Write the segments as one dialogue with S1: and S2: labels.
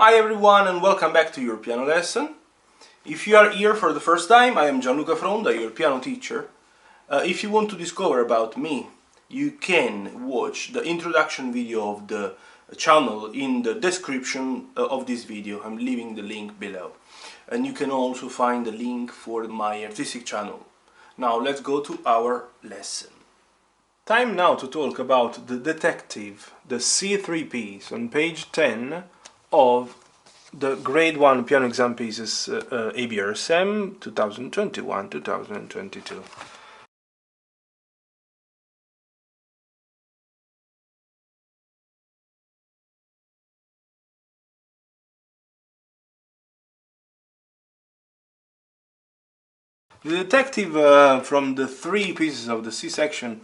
S1: Hi everyone and welcome back to your piano lesson. If you are here for the first time, I am Gianluca Fronda, your piano teacher. If you want to discover about me, you can watch the introduction video of the channel in the description of this video. I'm leaving the link below. And you can also find the link for my artistic channel. Now let's go to our lesson. Time now to talk about the detective, the C3 piece on page 10 of the grade 1 piano exam pieces ABRSM 2021-2022. The detective from the 3 pieces of the C section,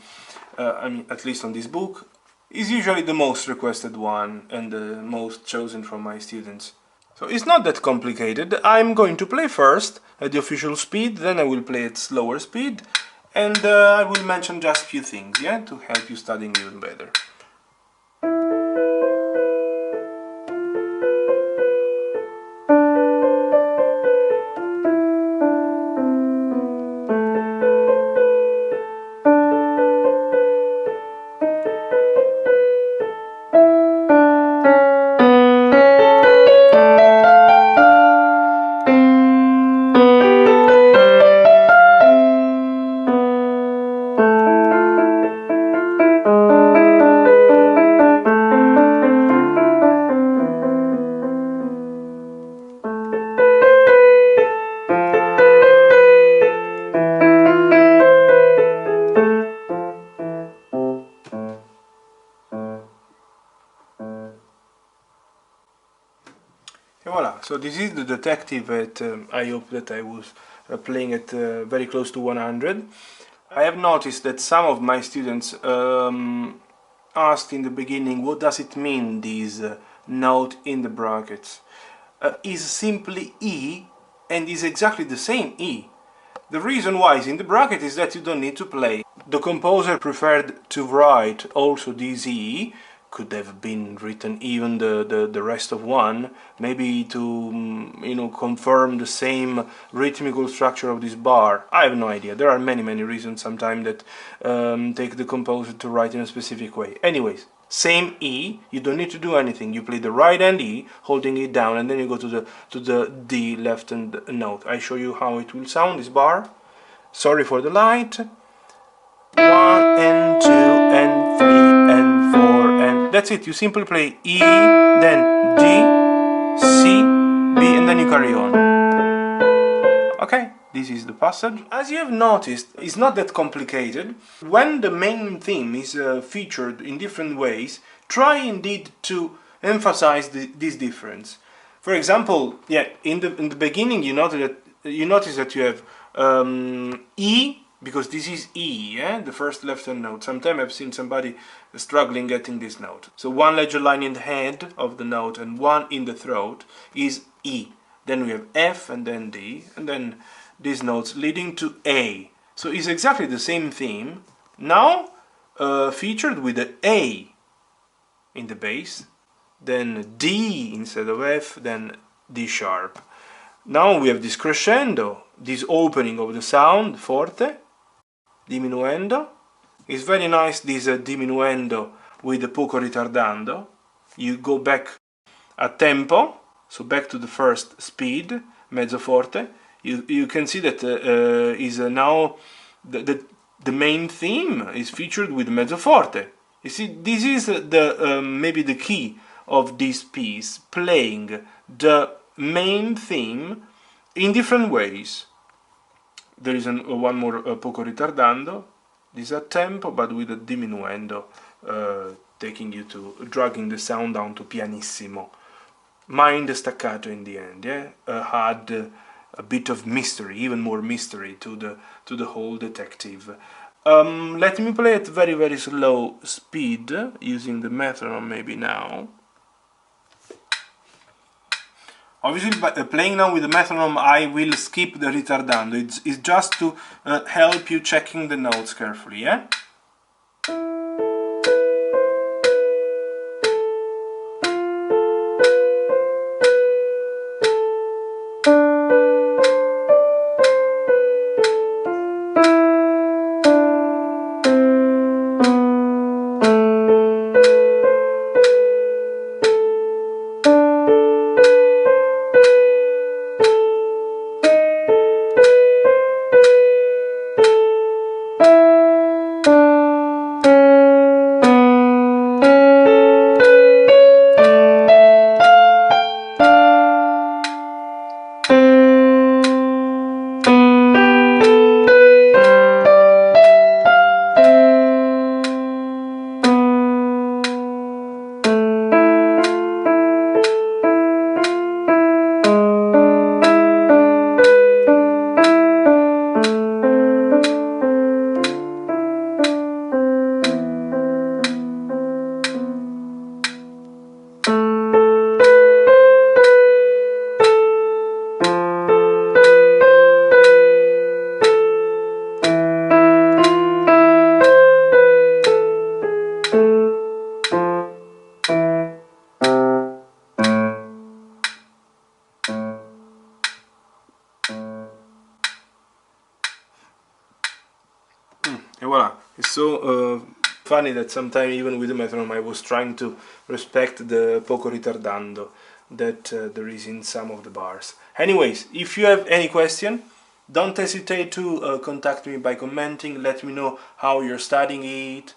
S1: I mean, at least on this book, is usually the most requested one and the most chosen from my students. So it's not that complicated. I'm going to play first at the official speed, then I will play at slower speed, and I will mention just a few things, yeah, to help you studying even better. Voila, so this is the detective at, I hope that I was playing at very close to 100. I have noticed that some of my students asked in the beginning, what does it mean, this note in the brackets? Is simply E and is exactly the same E. The reason why it's in the bracket is that you don't need to play. The composer preferred to write also this E, could have been written even the rest of one, maybe to confirm the same rhythmical structure of this bar. I have no idea. There are many reasons sometimes that take the composer to write in a specific way. Anyways, same E, you don't need to do anything. You play the right hand E, holding it down, and then you go to the D left hand note. I show you how it will sound, this bar. Sorry for the light. 1 and 2 and 3 and 4 and that's it. You simply play E, then D, C, B, and then you carry on. Okay, this is the passage. As you have noticed, it's not that complicated. When the main theme is featured in different ways, try indeed to emphasize this difference. For example, yeah, in the beginning you notice that you have E, because this is E, yeah? The first left hand note. Sometimes I've seen somebody struggling getting this note. So one ledger line in the head of the note and one in the throat is E. Then we have F and then D, and then these notes leading to A. So it's exactly the same theme, now featured with the A in the bass, then D instead of F, then D sharp. Now we have this crescendo, this opening of the sound, forte, diminuendo. It's very nice, this diminuendo with the poco ritardando. You go back a tempo, so back to the first speed, mezzo forte. You can see that is now the main theme is featured with mezzo forte. You see, this is maybe the key of this piece, playing the main theme in different ways. There is one more poco ritardando. This is a tempo, but with a diminuendo, taking you to dragging the sound down to pianissimo. Mind the staccato in the end, yeah. Add a bit of mystery, even more mystery to the whole detective. Let me play at very slow speed using the metronome maybe now. Obviously, by playing now with the metronome, I will skip the ritardando. It's just to help you checking the notes carefully, yeah? funny that sometimes even with the metronome I was trying to respect the poco ritardando that there is in some of the bars. Anyways, if you have any question, don't hesitate to contact me by commenting. Let me know how you're studying it,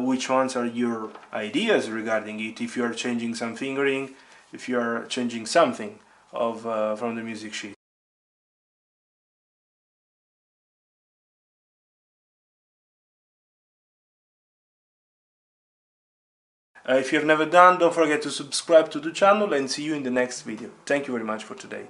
S1: which ones are your ideas regarding it, if you are changing some fingering, if you are changing something of from the music sheet. If you have never done, don't forget to subscribe to the channel and see you in the next video. Thank you very much for today.